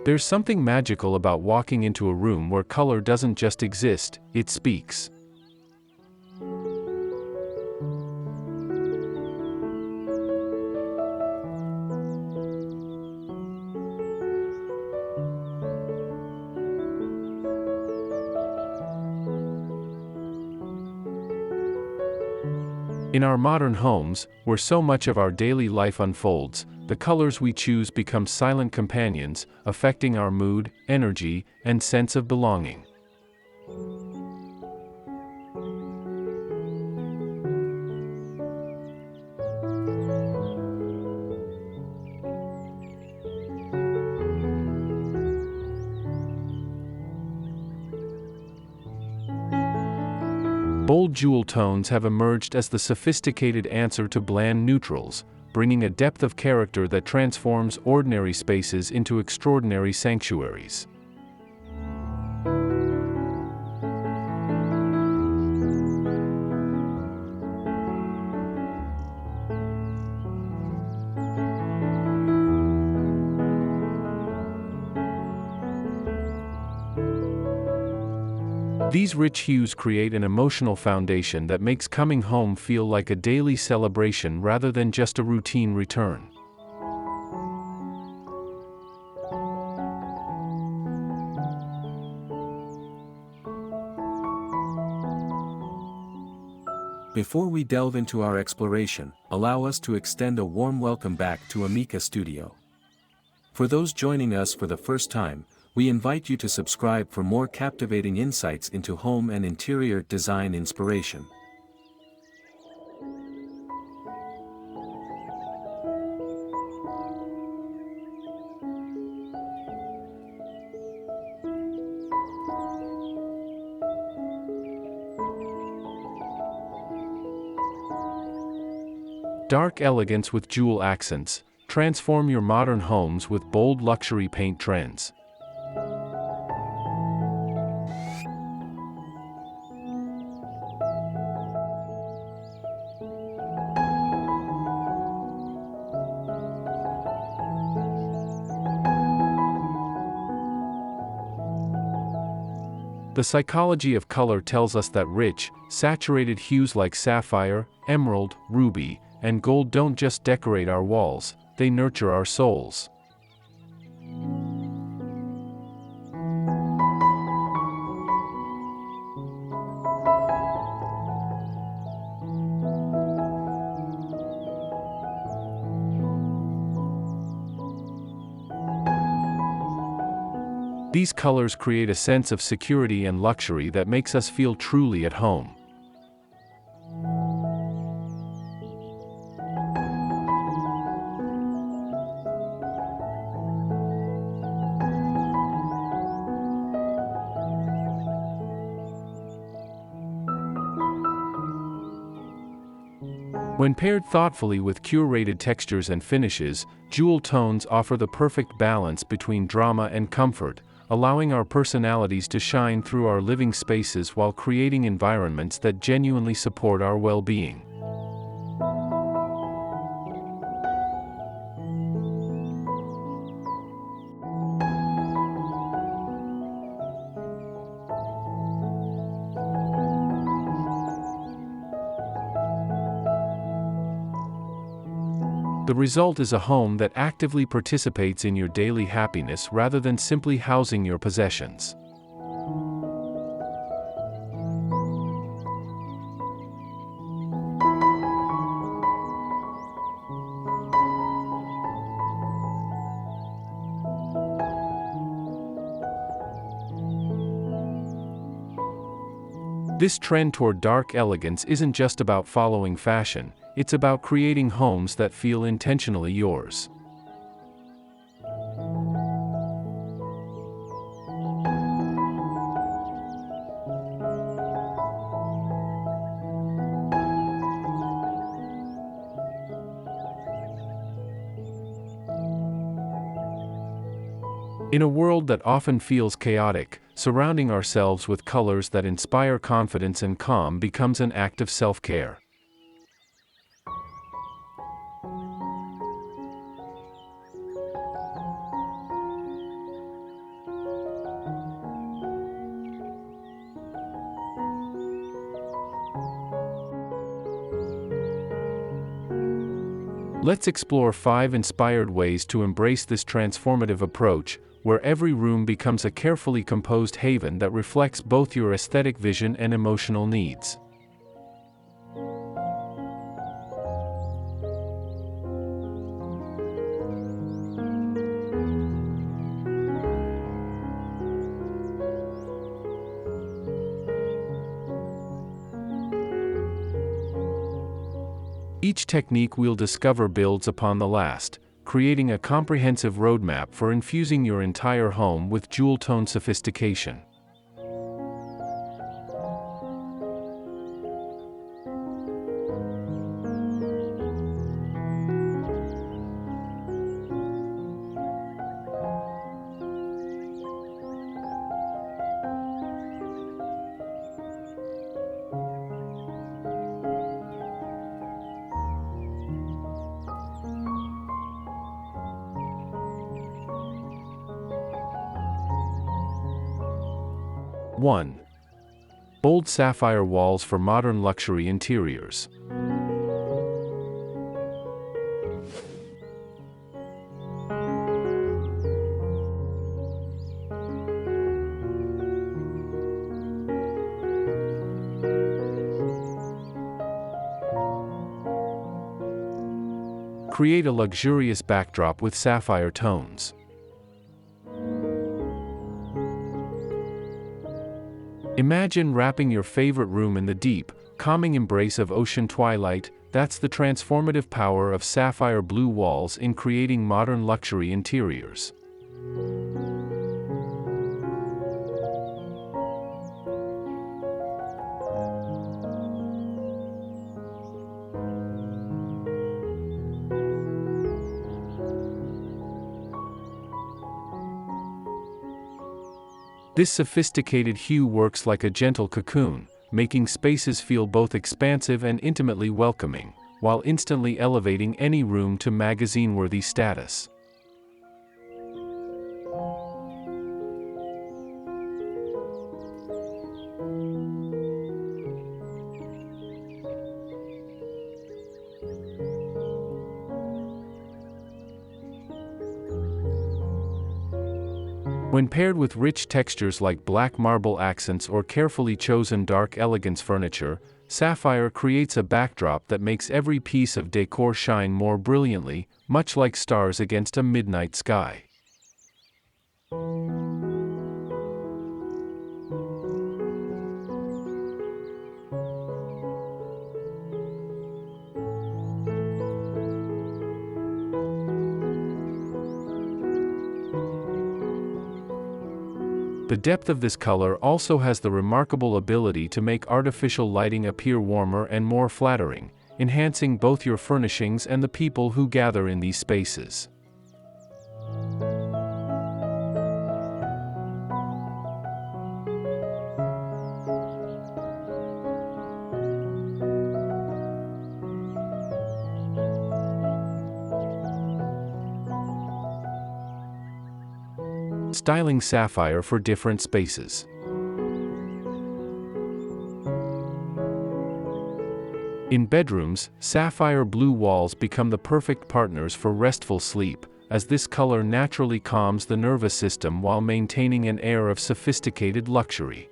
There's something magical about walking into a room where color doesn't just exist, it speaks. In our modern homes, where so much of our daily life unfolds, the colors we choose become silent companions, affecting our mood, energy, and sense of belonging. Bold jewel tones have emerged as the sophisticated answer to bland neutrals, bringing a depth of character that transforms ordinary spaces into extraordinary sanctuaries. These rich hues create an emotional foundation that makes coming home feel like a daily celebration rather than just a routine return. Before we delve into our exploration, allow us to extend a warm welcome back to Amica Studio. For those joining us for the first time, we invite you to subscribe for more captivating insights into home and interior design inspiration. Dark elegance with jewel accents. Transform your modern homes with bold luxury paint trends. The psychology of color tells us that rich, saturated hues like sapphire, emerald, ruby, and gold don't just decorate our walls, they nurture our souls. These colors create a sense of security and luxury that makes us feel truly at home. When paired thoughtfully with curated textures and finishes, jewel tones offer the perfect balance between drama and comfort, allowing our personalities to shine through our living spaces while creating environments that genuinely support our well-being. The result is a home that actively participates in your daily happiness rather than simply housing your possessions. This trend toward dark elegance isn't just about following fashion, it's about creating homes that feel intentionally yours. In a world that often feels chaotic, surrounding ourselves with colors that inspire confidence and calm becomes an act of self-care. Let's explore 5 inspired ways to embrace this transformative approach, where every room becomes a carefully composed haven that reflects both your aesthetic vision and emotional needs. Each technique we'll discover builds upon the last, creating a comprehensive roadmap for infusing your entire home with jewel-tone sophistication. One. Bold sapphire walls for modern luxury interiors. Create a luxurious backdrop with sapphire tones. Imagine wrapping your favorite room in the deep, calming embrace of ocean twilight. That's the transformative power of sapphire blue walls in creating modern luxury interiors. This sophisticated hue works like a gentle cocoon, making spaces feel both expansive and intimately welcoming, while instantly elevating any room to magazine-worthy status. When paired with rich textures like black marble accents or carefully chosen dark elegance furniture, sapphire creates a backdrop that makes every piece of decor shine more brilliantly, much like stars against a midnight sky. The depth of this color also has the remarkable ability to make artificial lighting appear warmer and more flattering, enhancing both your furnishings and the people who gather in these spaces. Styling sapphire for different spaces. In bedrooms, sapphire blue walls become the perfect partners for restful sleep, as this color naturally calms the nervous system while maintaining an air of sophisticated luxury.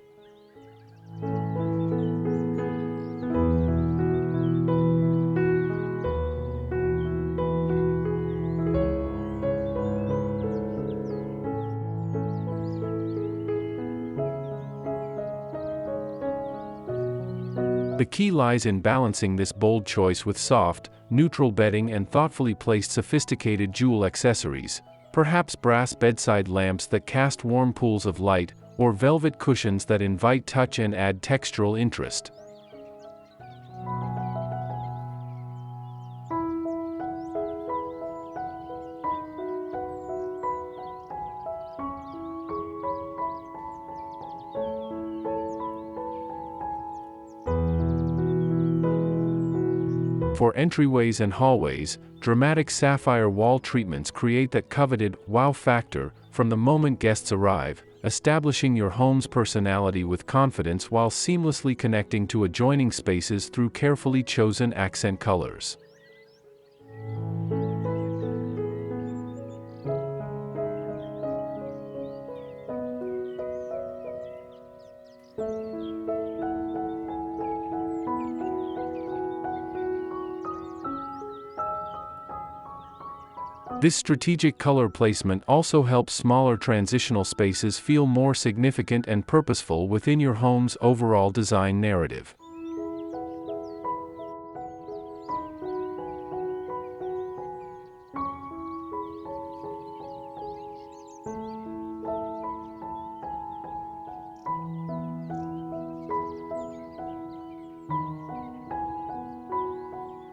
The key lies in balancing this bold choice with soft, neutral bedding and thoughtfully placed sophisticated jewel accessories, perhaps brass bedside lamps that cast warm pools of light, or velvet cushions that invite touch and add textural interest. For entryways and hallways, dramatic sapphire wall treatments create that coveted wow factor from the moment guests arrive, establishing your home's personality with confidence while seamlessly connecting to adjoining spaces through carefully chosen accent colors. This strategic color placement also helps smaller transitional spaces feel more significant and purposeful within your home's overall design narrative.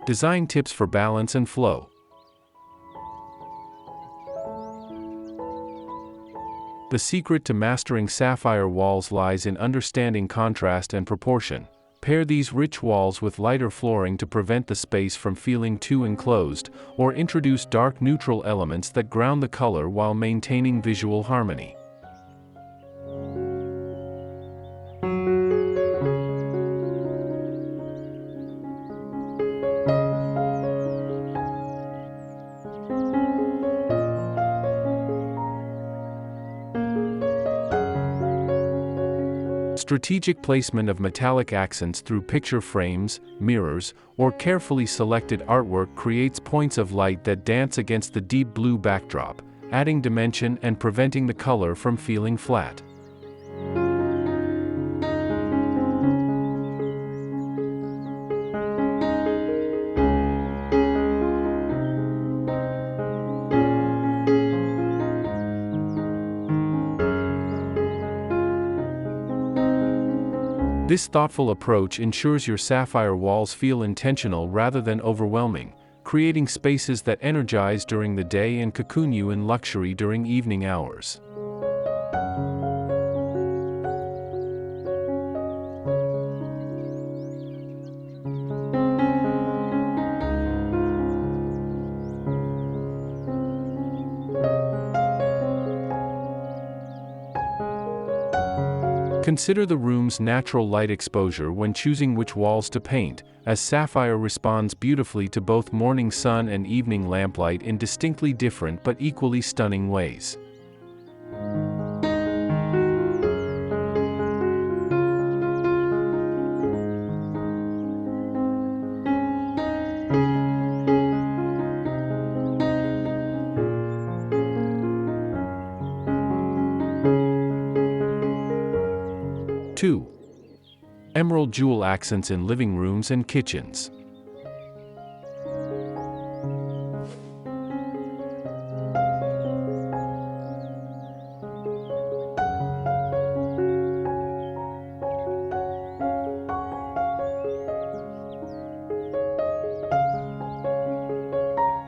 Design tips for balance and flow. The secret to mastering sapphire walls lies in understanding contrast and proportion. Pair these rich walls with lighter flooring to prevent the space from feeling too enclosed, or introduce dark neutral elements that ground the color while maintaining visual harmony. Strategic placement of metallic accents through picture frames, mirrors, or carefully selected artwork creates points of light that dance against the deep blue backdrop, adding dimension and preventing the color from feeling flat. This thoughtful approach ensures your sapphire walls feel intentional rather than overwhelming, creating spaces that energize during the day and cocoon you in luxury during evening hours. Consider the room's natural light exposure when choosing which walls to paint, as sapphire responds beautifully to both morning sun and evening lamplight in distinctly different but equally stunning ways. Two. Emerald jewel accents in living rooms and kitchens.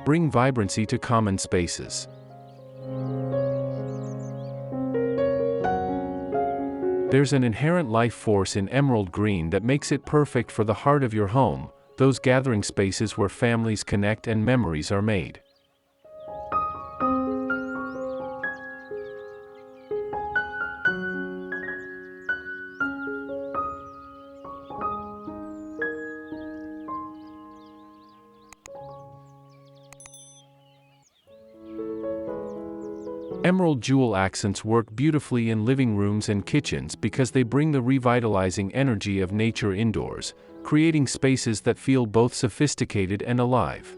Bring vibrancy to common spaces. There's an inherent life force in emerald green that makes it perfect for the heart of your home, those gathering spaces where families connect and memories are made. Emerald jewel accents work beautifully in living rooms and kitchens because they bring the revitalizing energy of nature indoors, creating spaces that feel both sophisticated and alive.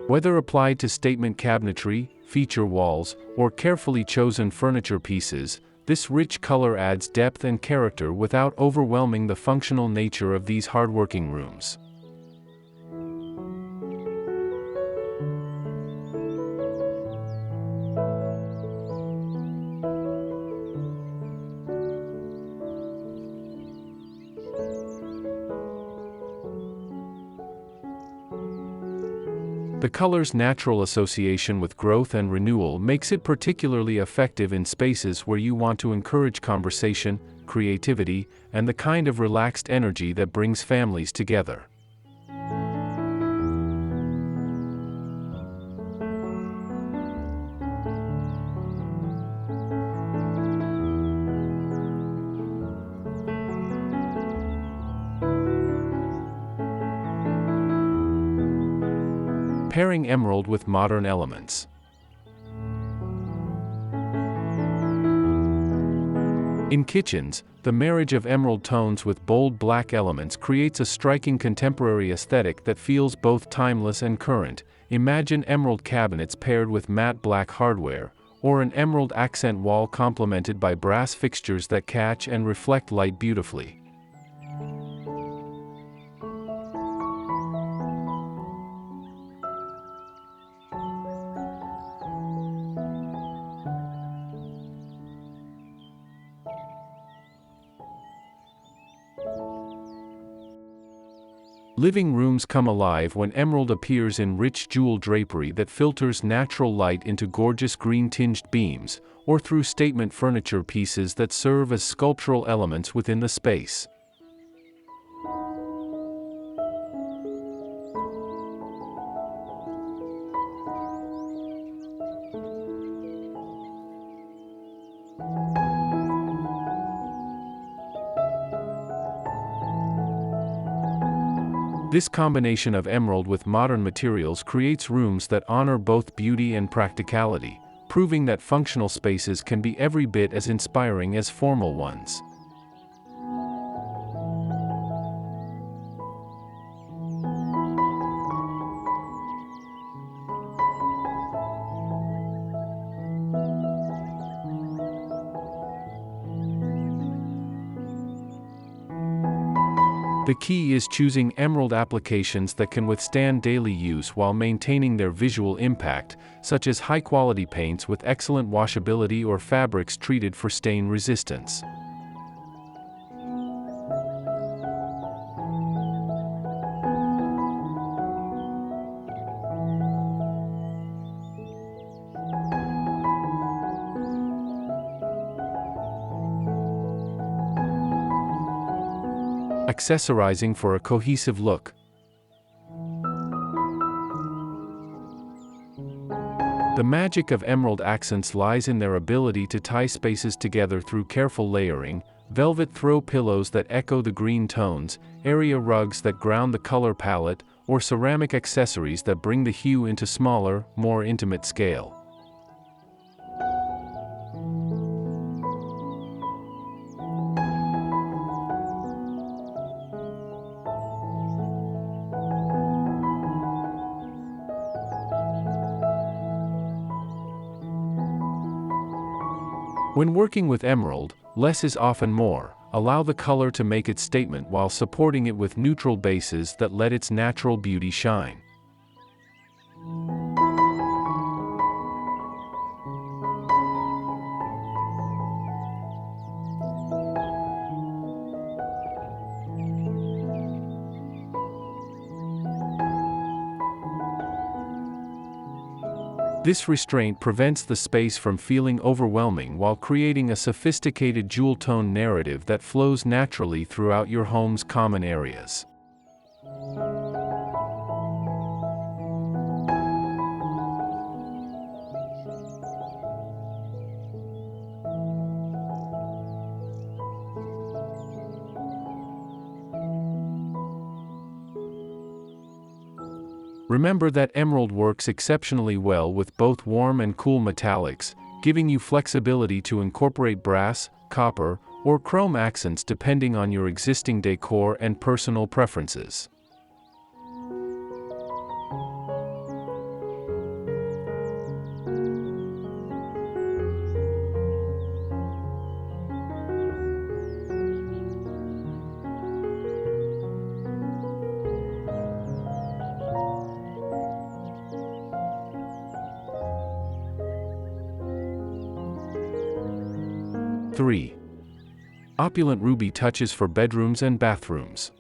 Whether applied to statement cabinetry, feature walls, or carefully chosen furniture pieces, this rich color adds depth and character without overwhelming the functional nature of these hardworking rooms. The color's natural association with growth and renewal makes it particularly effective in spaces where you want to encourage conversation, creativity, and the kind of relaxed energy that brings families together. Pairing emerald with modern elements. In kitchens, the marriage of emerald tones with bold black elements creates a striking contemporary aesthetic that feels both timeless and current. Imagine emerald cabinets paired with matte black hardware, or an emerald accent wall complemented by brass fixtures that catch and reflect light beautifully. Living rooms come alive when emerald appears in rich jewel drapery that filters natural light into gorgeous green-tinged beams, or through statement furniture pieces that serve as sculptural elements within the space. This combination of emerald with modern materials creates rooms that honor both beauty and practicality, proving that functional spaces can be every bit as inspiring as formal ones. The key is choosing emerald applications that can withstand daily use while maintaining their visual impact, such as high-quality paints with excellent washability or fabrics treated for stain resistance. Accessorizing for a cohesive look. The magic of emerald accents lies in their ability to tie spaces together through careful layering, velvet throw pillows that echo the green tones, area rugs that ground the color palette, or ceramic accessories that bring the hue into smaller, more intimate scale. When working with emerald, less is often more. Allow the color to make its statement while supporting it with neutral bases that let its natural beauty shine. This restraint prevents the space from feeling overwhelming while creating a sophisticated jewel tone narrative that flows naturally throughout your home's common areas. Remember that emerald works exceptionally well with both warm and cool metallics, giving you flexibility to incorporate brass, copper, or chrome accents depending on your existing decor and personal preferences. Three. Opulent ruby touches for bedrooms and bathrooms.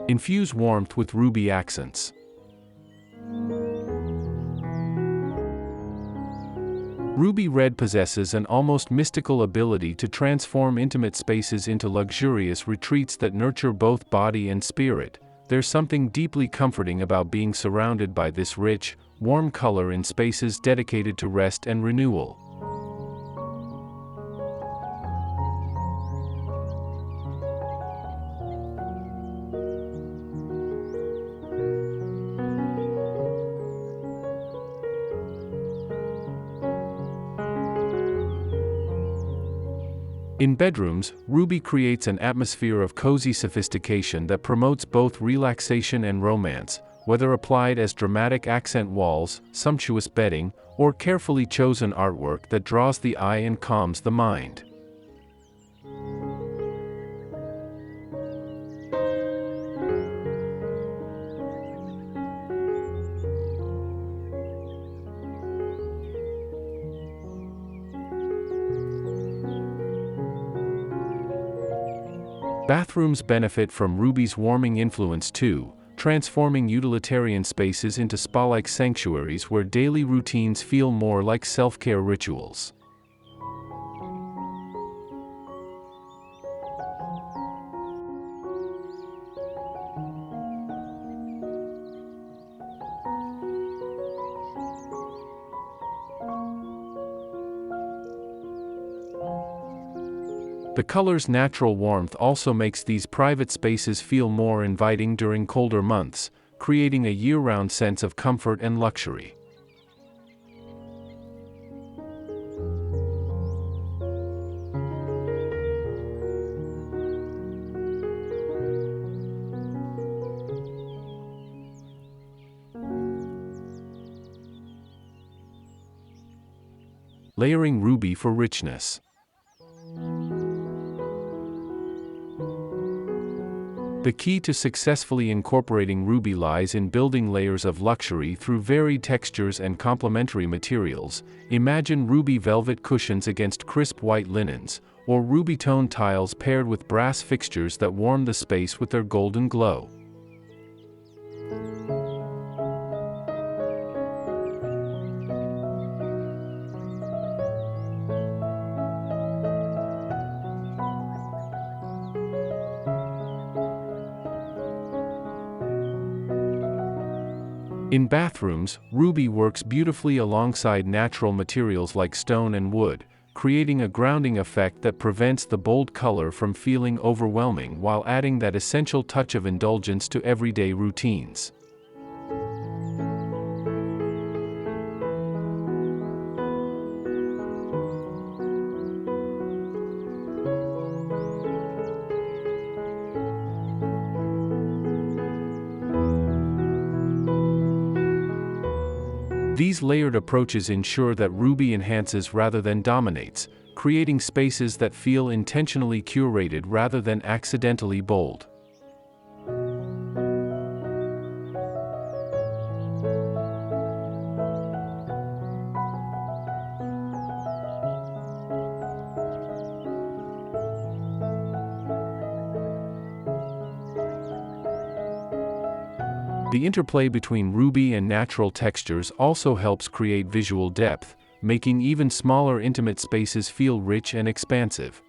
Infuse warmth with ruby accents. Ruby red possesses an almost mystical ability to transform intimate spaces into luxurious retreats that nurture both body and spirit, There's something deeply comforting about being surrounded by this rich, warm color in spaces dedicated to rest and renewal. In bedrooms, ruby creates an atmosphere of cozy sophistication that promotes both relaxation and romance, whether applied as dramatic accent walls, sumptuous bedding, or carefully chosen artwork that draws the eye and calms the mind. Bathrooms benefit from ruby's warming influence too, transforming utilitarian spaces into spa-like sanctuaries where daily routines feel more like self-care rituals. The color's natural warmth also makes these private spaces feel more inviting during colder months, creating a year-round sense of comfort and luxury. Layering ruby for richness. The key to successfully incorporating ruby lies in building layers of luxury through varied textures and complementary materials. Imagine ruby velvet cushions against crisp white linens, or ruby tone tiles paired with brass fixtures that warm the space with their golden glow. In bathrooms, ruby works beautifully alongside natural materials like stone and wood, creating a grounding effect that prevents the bold color from feeling overwhelming while adding that essential touch of indulgence to everyday routines. These layered approaches ensure that ruby enhances rather than dominates, creating spaces that feel intentionally curated rather than accidentally bold. The interplay between ruby and natural textures also helps create visual depth, making even smaller intimate spaces feel rich and expansive.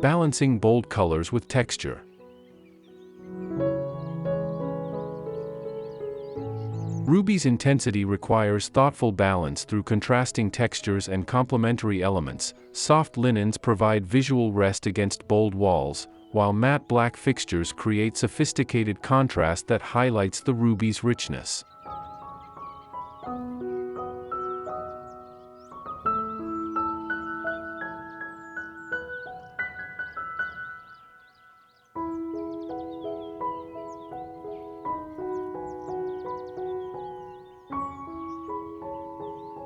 Balancing bold colors with texture. Ruby's intensity requires thoughtful balance through contrasting textures and complementary elements. Soft linens provide visual rest against bold walls, while matte black fixtures create sophisticated contrast that highlights the ruby's richness.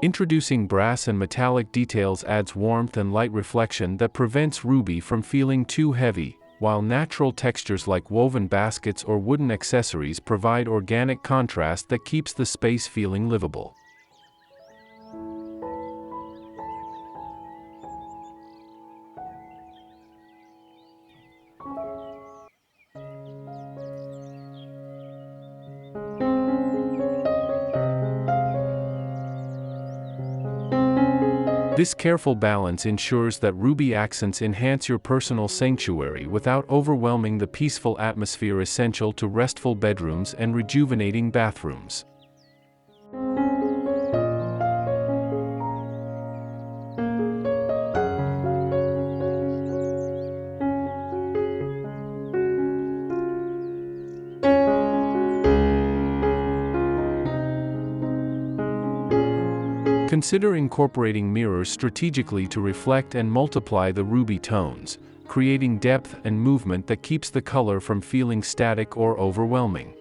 Introducing brass and metallic details adds warmth and light reflection that prevents ruby from feeling too heavy, while natural textures like woven baskets or wooden accessories provide organic contrast that keeps the space feeling livable. This careful balance ensures that ruby accents enhance your personal sanctuary without overwhelming the peaceful atmosphere essential to restful bedrooms and rejuvenating bathrooms. Consider incorporating mirrors strategically to reflect and multiply the ruby tones, creating depth and movement that keeps the color from feeling static or overwhelming.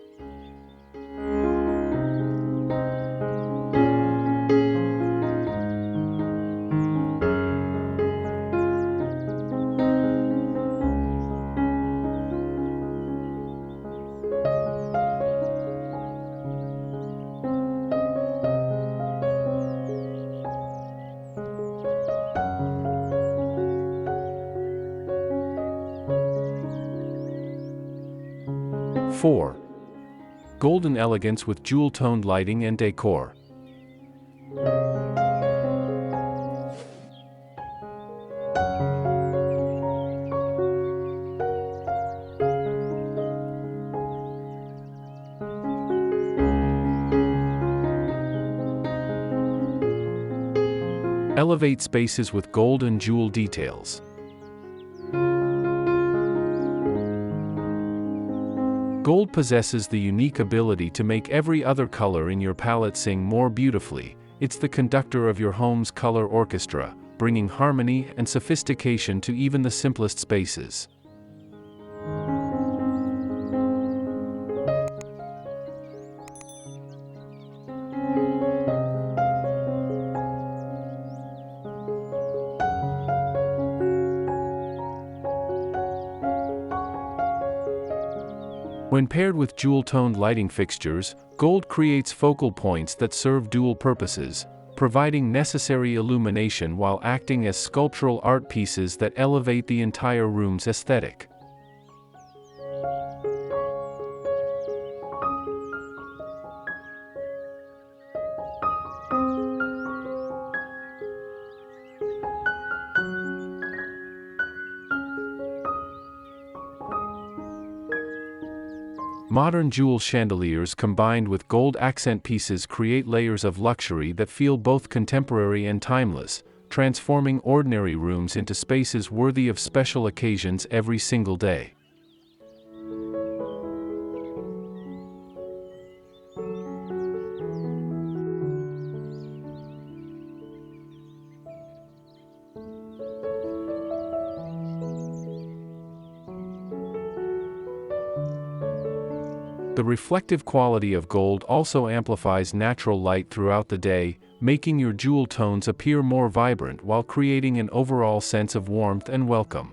Four. Golden elegance with jewel-toned lighting and decor. Elevate spaces with gold and jewel details. Gold possesses the unique ability to make every other color in your palette sing more beautifully. It's the conductor of your home's color orchestra, bringing harmony and sophistication to even the simplest spaces. When paired with jewel-toned lighting fixtures, gold creates focal points that serve dual purposes, providing necessary illumination while acting as sculptural art pieces that elevate the entire room's aesthetic. Modern jewel chandeliers combined with gold accent pieces create layers of luxury that feel both contemporary and timeless, transforming ordinary rooms into spaces worthy of special occasions every single day. The reflective quality of gold also amplifies natural light throughout the day, making your jewel tones appear more vibrant while creating an overall sense of warmth and welcome.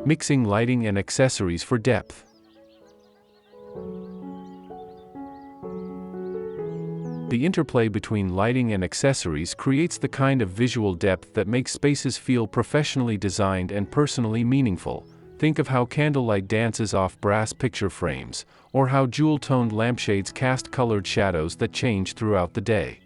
Mixing lighting and accessories for depth. The interplay between lighting and accessories creates the kind of visual depth that makes spaces feel professionally designed and personally meaningful. Think of how candlelight dances off brass picture frames, or how jewel-toned lampshades cast colored shadows that change throughout the day.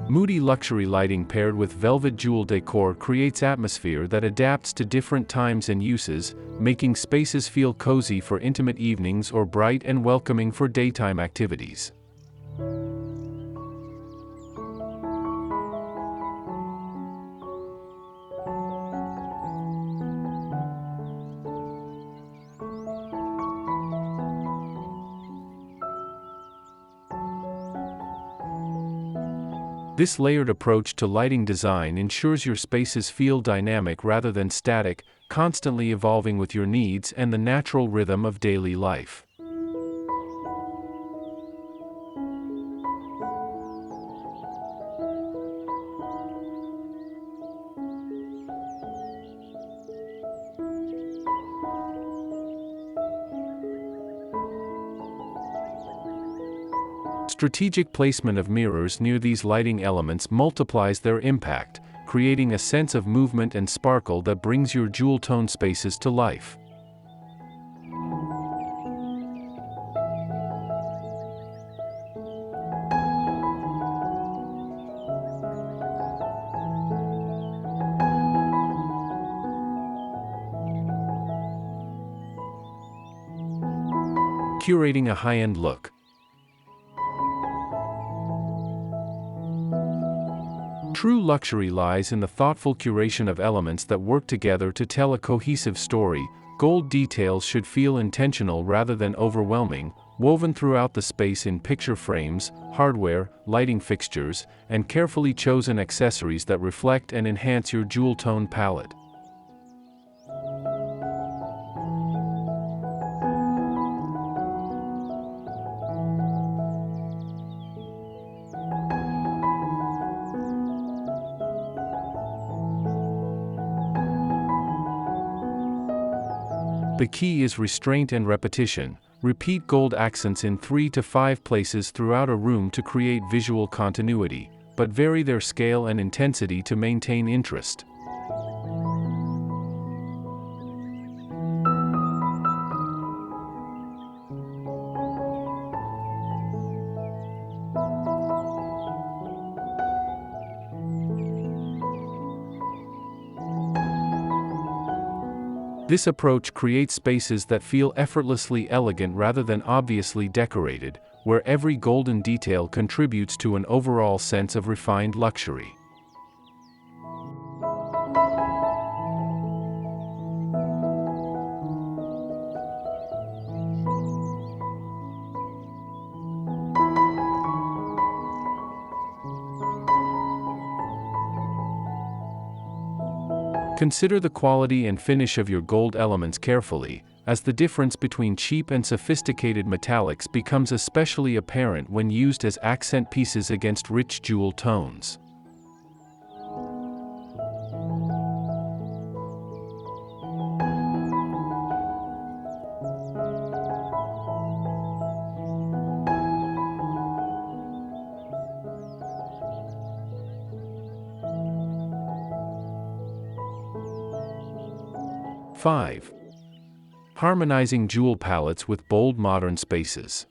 Moody luxury lighting paired with velvet jewel decor creates atmosphere that adapts to different times and uses, making spaces feel cozy for intimate evenings or bright and welcoming for daytime activities. This layered approach to lighting design ensures your spaces feel dynamic rather than static, constantly evolving with your needs and the natural rhythm of daily life. strategic placement of mirrors near these lighting elements multiplies their impact, creating a sense of movement and sparkle that brings your jewel tone spaces to life. Curating a high-end look. True luxury lies in the thoughtful curation of elements that work together to tell a cohesive story. Gold details should feel intentional rather than overwhelming, woven throughout the space in picture frames, hardware, lighting fixtures, and carefully chosen accessories that reflect and enhance your jewel tone palette. The key is restraint and repetition. Repeat gold accents in 3 to 5 places throughout a room to create visual continuity, but vary their scale and intensity to maintain interest. This approach creates spaces that feel effortlessly elegant rather than obviously decorated, where every golden detail contributes to an overall sense of refined luxury. Consider the quality and finish of your gold elements carefully, as the difference between cheap and sophisticated metallics becomes especially apparent when used as accent pieces against rich jewel tones. Five. Harmonizing jewel palettes with bold modern spaces.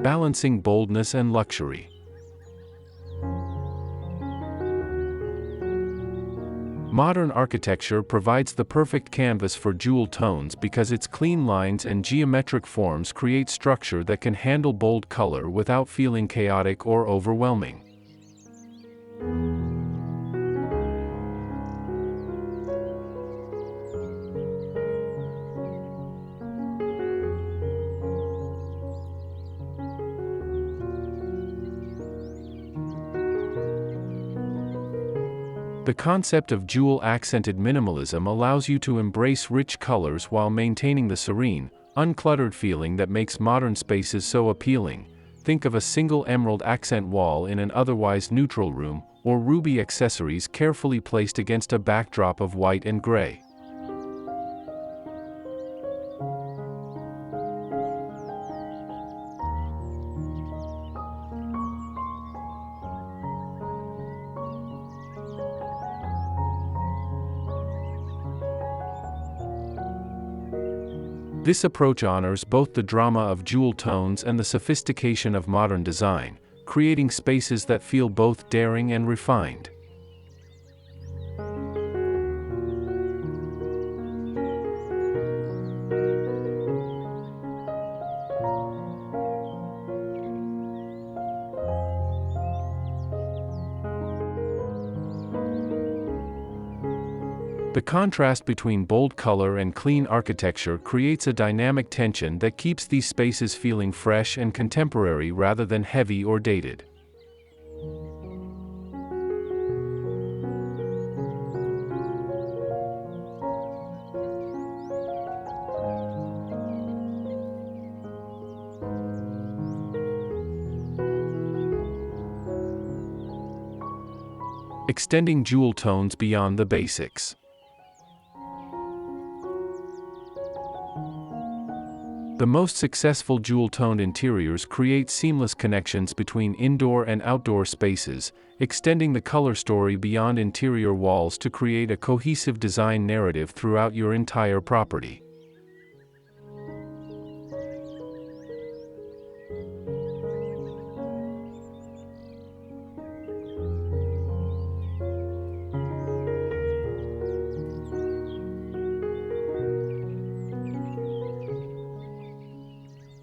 Balancing boldness and luxury. Modern architecture provides the perfect canvas for jewel tones because its clean lines and geometric forms create structure that can handle bold color without feeling chaotic or overwhelming. The concept of jewel-accented minimalism allows you to embrace rich colors while maintaining the serene, uncluttered feeling that makes modern spaces so appealing. Think of a single emerald accent wall in an otherwise neutral room, or ruby accessories carefully placed against a backdrop of white and gray. This approach honors both the drama of jewel tones and the sophistication of modern design, creating spaces that feel both daring and refined. The contrast between bold color and clean architecture creates a dynamic tension that keeps these spaces feeling fresh and contemporary rather than heavy or dated. Extending jewel tones beyond the basics. The most successful jewel-toned interiors create seamless connections between indoor and outdoor spaces, extending the color story beyond interior walls to create a cohesive design narrative throughout your entire property.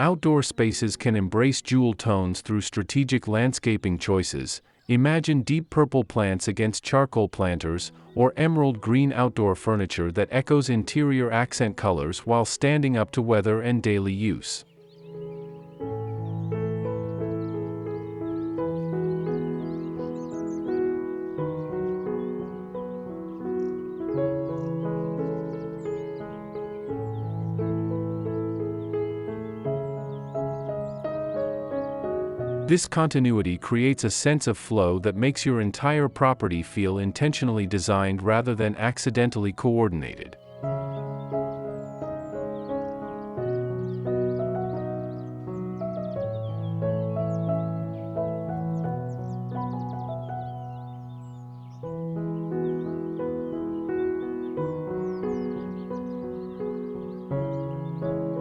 Outdoor spaces can embrace jewel tones through strategic landscaping choices. Imagine deep purple plants against charcoal planters, or emerald green outdoor furniture that echoes interior accent colors while standing up to weather and daily use. This continuity creates a sense of flow that makes your entire property feel intentionally designed rather than accidentally coordinated.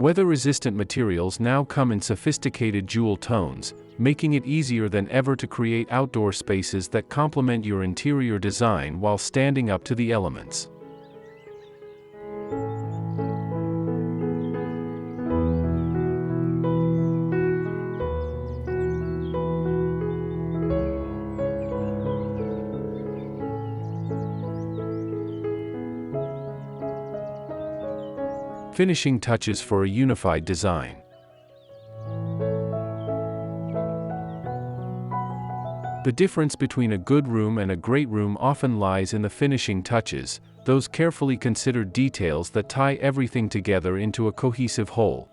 Weather-resistant materials now come in sophisticated jewel tones, making it easier than ever to create outdoor spaces that complement your interior design while standing up to the elements. Finishing touches for a unified design. The difference between a good room and a great room often lies in the finishing touches, those carefully considered details that tie everything together into a cohesive whole.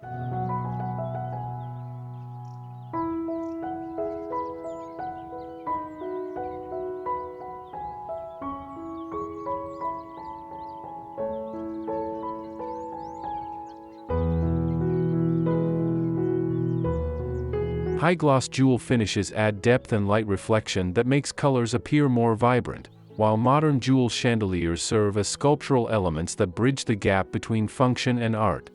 High-gloss jewel finishes add depth and light reflection that makes colors appear more vibrant, while modern jewel chandeliers serve as sculptural elements that bridge the gap between function and art.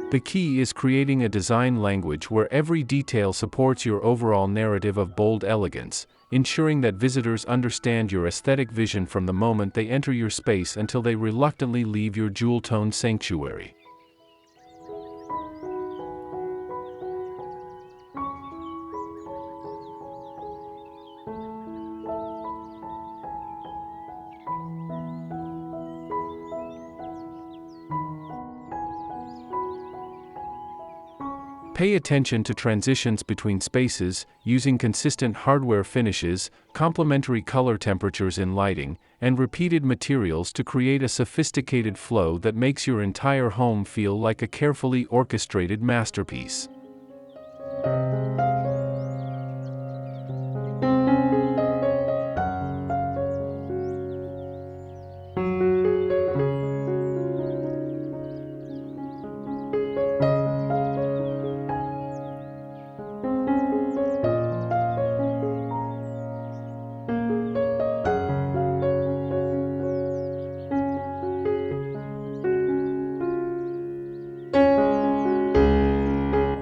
The key is creating a design language where every detail supports your overall narrative of bold elegance, ensuring that visitors understand your aesthetic vision from the moment they enter your space until they reluctantly leave your jewel-toned sanctuary. Pay attention to transitions between spaces, using consistent hardware finishes, complementary color temperatures in lighting, and repeated materials to create a sophisticated flow that makes your entire home feel like a carefully orchestrated masterpiece.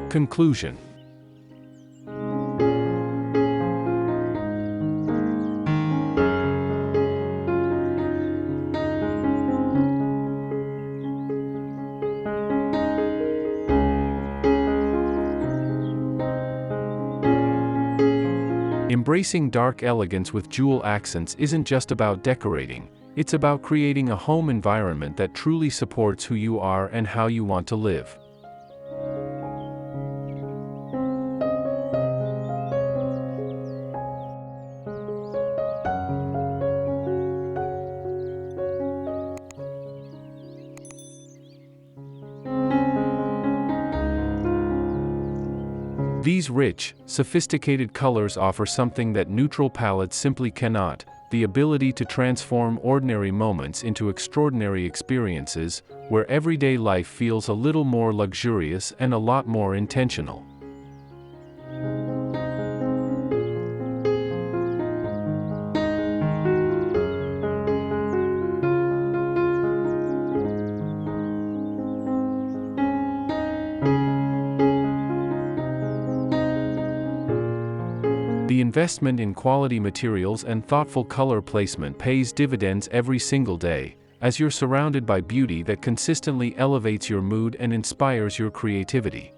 Conclusion. Embracing dark elegance with jewel accents isn't just about decorating, it's about creating a home environment that truly supports who you are and how you want to live. These rich, sophisticated colors offer something that neutral palettes simply cannot: the ability to transform ordinary moments into extraordinary experiences, where everyday life feels a little more luxurious and a lot more intentional. The investment in quality materials and thoughtful color placement pays dividends every single day, as you're surrounded by beauty that consistently elevates your mood and inspires your creativity.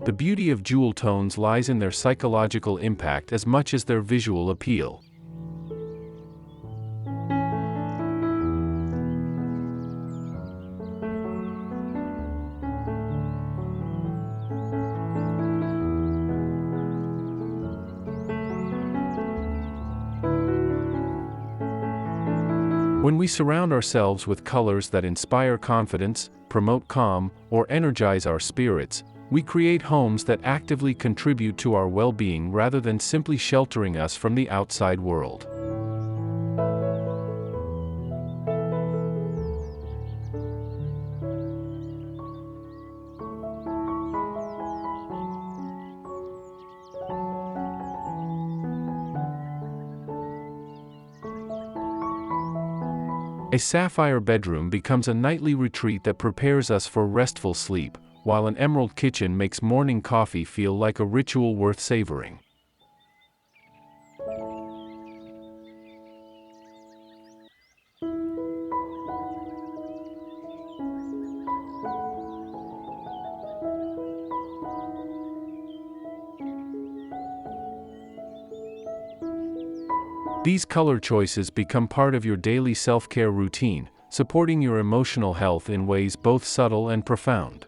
The beauty of jewel tones lies in their psychological impact as much as their visual appeal. When we surround ourselves with colors that inspire confidence, promote calm, or energize our spirits, we create homes that actively contribute to our well-being rather than simply sheltering us from the outside world. A sapphire bedroom becomes a nightly retreat that prepares us for restful sleep, while an emerald kitchen makes morning coffee feel like a ritual worth savoring. These color choices become part of your daily self-care routine, supporting your emotional health in ways both subtle and profound.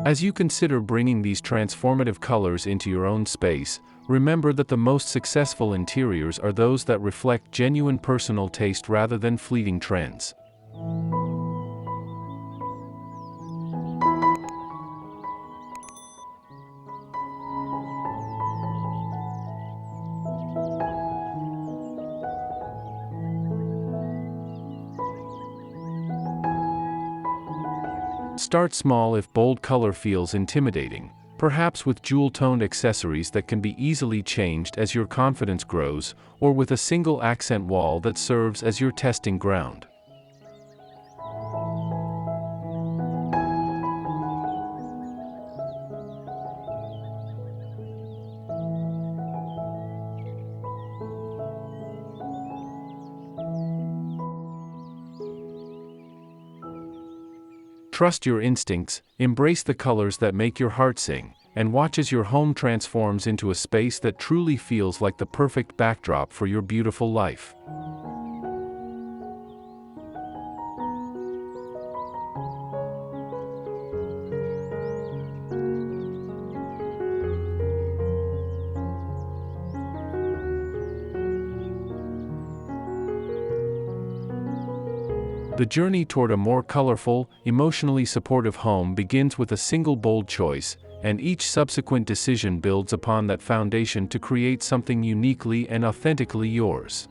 As you consider bringing these transformative colors into your own space, remember that the most successful interiors are those that reflect genuine personal taste rather than fleeting trends. Start small if bold color feels intimidating, perhaps with jewel-toned accessories that can be easily changed as your confidence grows, or with a single accent wall that serves as your testing ground. Trust your instincts, embrace the colors that make your heart sing, and watch as your home transforms into a space that truly feels like the perfect backdrop for your beautiful life. The journey toward a more colorful, emotionally supportive home begins with a single bold choice, and each subsequent decision builds upon that foundation to create something uniquely and authentically yours.